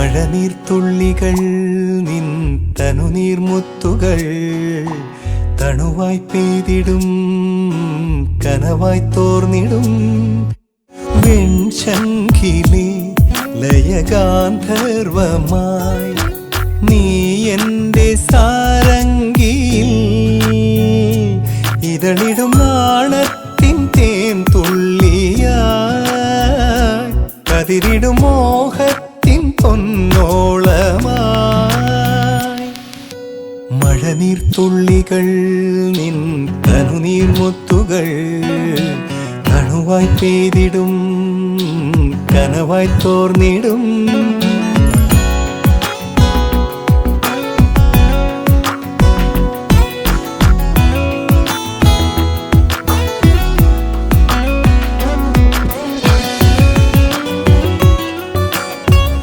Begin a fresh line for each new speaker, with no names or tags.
മഴനീർത്തുള്ളികൾ നിൻ തനുനീർമുത്തുകൾ തണുവായി പെയ്തിടും കനവായി തോർന്നിടും വെൺശംഖിലേ ലയഗാന്ധർവമായി നീ എൻ്റെ സാരംഗിയിൽ ഇതളിടും നാണത്തിൻ തേൻ തുള്ളിയായി കതിരിടും മോഹത്തിൻ പൊന്നോളമായി മഴനീർത്തുള്ളികൾ നിൻ തനുനീർമുത്തുകൾ തണുവായി പെയ്തിടും കനവായി തോർന്നിടും